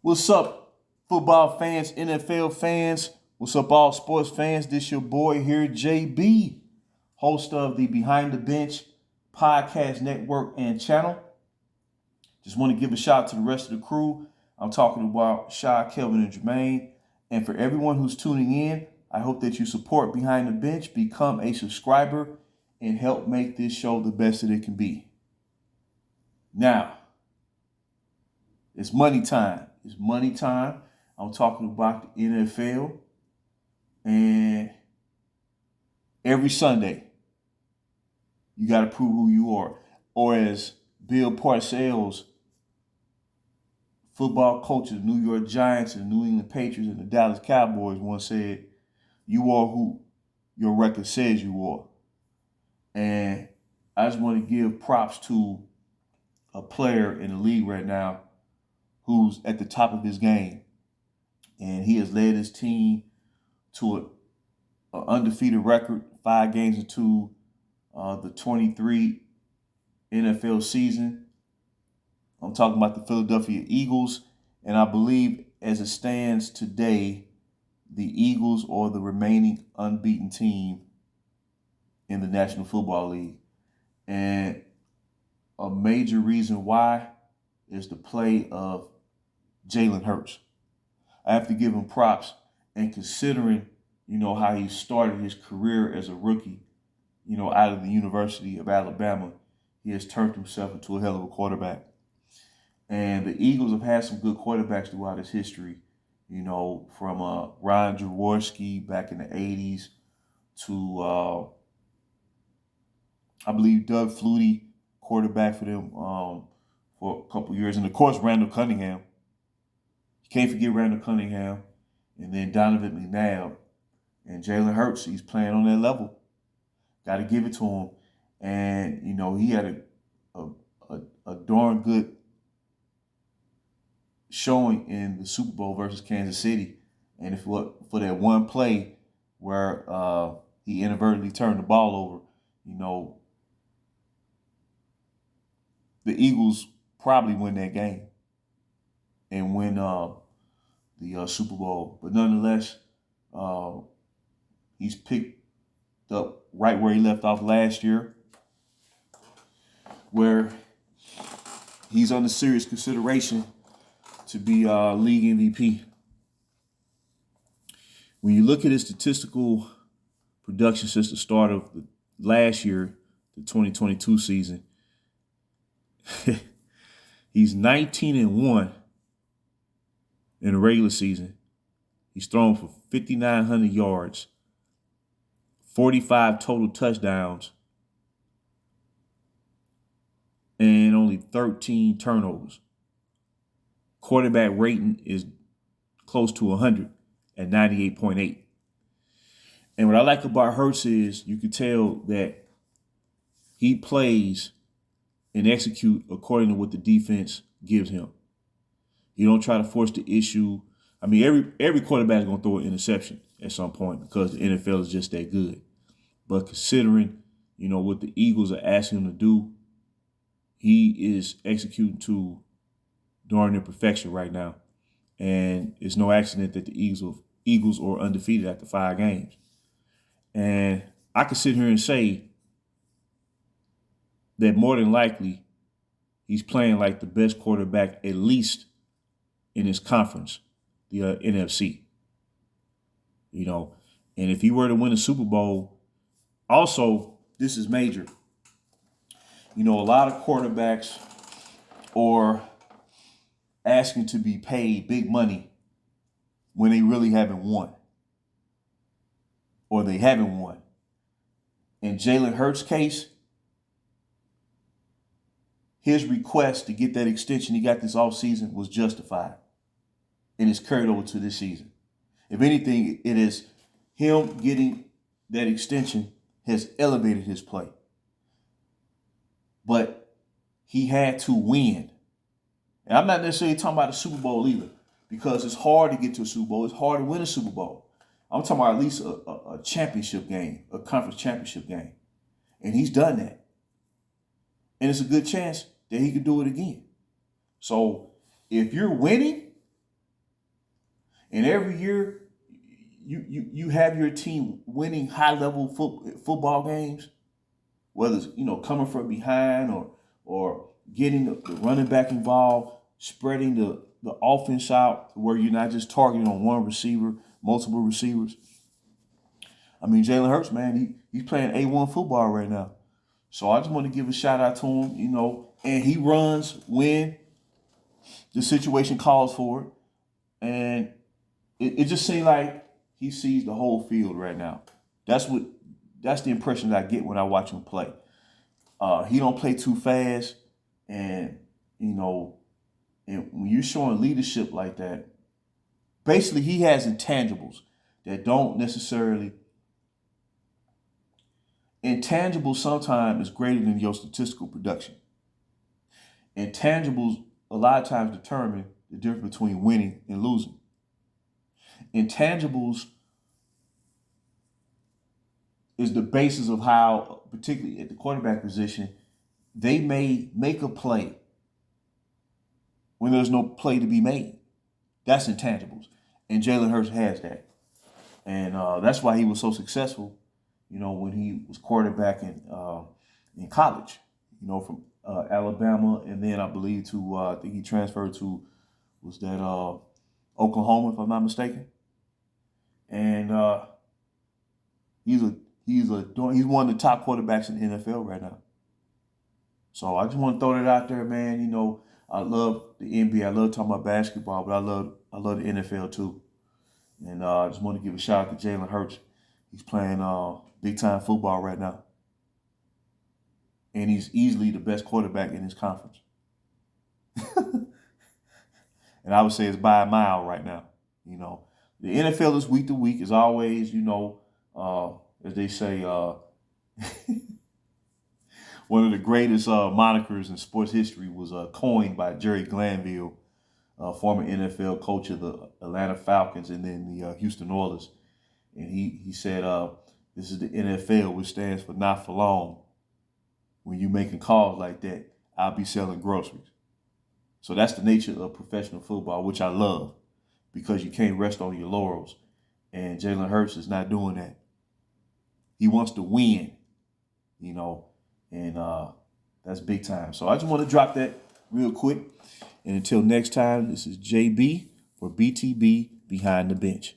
What's up, football fans, NFL fans? What's up, all sports fans? This your boy here, JB, host of the Behind the Bench podcast network and channel. Just want to give a shout out to the rest of the crew. I'm talking about Shy, Kelvin, and Jermaine. And for everyone who's tuning in, I hope that you support Behind the Bench, become a subscriber, and help make this show the best that it can be. Now, it's money time. It's money time. I'm talking about the NFL. And every Sunday, you got to prove who you are. Or as Bill Parcells, football coach of the New York Giants and the New England Patriots and the Dallas Cowboys once said, you are who your record says you are. And I just want to give props to a player in the league right now who's at the top of his game. And he has led his team to an undefeated record, 5 games into the 23 NFL season. I'm talking about the Philadelphia Eagles. And I believe as it stands today, the Eagles are the remaining unbeaten team in the National Football League. And a major reason why is the play of Jalen Hurts. I have to give him props, and considering, how he started his career as a rookie, out of the University of Alabama, he has turned himself into a hell of a quarterback. And the Eagles have had some good quarterbacks throughout its history, from Ryan Jaworski back in the 80s to, I believe, Doug Flutie, quarterback for them for a couple years. And, of course, Randall Cunningham. You can't forget Randall Cunningham. And then Donovan McNabb. And Jalen Hurts, he's playing on that level. Got to give it to him. And, he had a darn good showing in the Super Bowl versus Kansas City. And if for that one play where he inadvertently turned the ball over, the Eagles probably win that game and win the Super Bowl. But nonetheless, he's picked up right where he left off last year, where he's under serious consideration to be league MVP. When you look at his statistical production since the start of the last year, the 2022 season, he's 19-1 in the regular season. He's thrown for 5,900 yards, 45 total touchdowns, and only 13 turnovers. Quarterback rating is close to 100 at 98.8. And what I like about Hurts is you can tell that he plays and execute according to what the defense gives him. You don't try to force the issue. I mean, every quarterback is going to throw an interception at some point because the NFL is just that good. But considering, what the Eagles are asking him to do, he is executing to darn near perfection right now. And it's no accident that the Eagles are undefeated after 5 games. And I could sit here and say that more than likely he's playing like the best quarterback, at least in his conference, the NFC. And if he were to win a Super Bowl, also, this is major. A lot of quarterbacks are asking to be paid big money when they really haven't won. Or they haven't won. In Jalen Hurts' case, his request to get that extension he got this offseason was justified. And it's carried over to this season. If anything, it is him getting that extension has elevated his play. But he had to win. And I'm not necessarily talking about a Super Bowl either, because it's hard to get to a Super Bowl. It's hard to win a Super Bowl. I'm talking about at least a championship game, a conference championship game. And he's done that. And it's a good chance that he could do it again. So if you're winning, And every year, you have your team winning high level football games, whether it's coming from behind or getting the running back involved, spreading the offense out to where you're not just targeting on one receiver, multiple receivers. I mean, Jalen Hurts, man, he's playing A1 football right now. So I just want to give a shout out to him, and he runs when the situation calls for it. And it just seems like he sees the whole field right now. That's the impression that I get when I watch him play. He don't play too fast, and and when you're showing leadership like that, basically he has intangibles that don't necessarily. Intangibles sometimes is greater than your statistical production. Intangibles a lot of times determine the difference between winning and losing. Intangibles is the basis of how, particularly at the quarterback position, they may make a play when there's no play to be made. That's intangibles. And Jalen Hurts has that. And that's why he was so successful, when he was quarterback in college, from Alabama. And then I believe I think he transferred to, was that Oklahoma, if I'm not mistaken. And he's one of the top quarterbacks in the NFL right now. So I just want to throw that out there, man. I love the NBA. I love talking about basketball, but I love the NFL too. And I just want to give a shout out to Jalen Hurts. He's playing big time football right now, and he's easily the best quarterback in his conference. And I would say it's by a mile right now. The NFL is week to week, as always. As they say, one of the greatest monikers in sports history was coined by Jerry Glanville, former NFL coach of the Atlanta Falcons and then the Houston Oilers. And he said, this is the NFL, which stands for not for long. When you making calls like that, I'll be selling groceries. So that's the nature of professional football, which I love, because you can't rest on your laurels. And Jalen Hurts is not doing that. He wants to win, and that's big time. So I just want to drop that real quick. And until next time, this is JB for BTB Behind the Bench.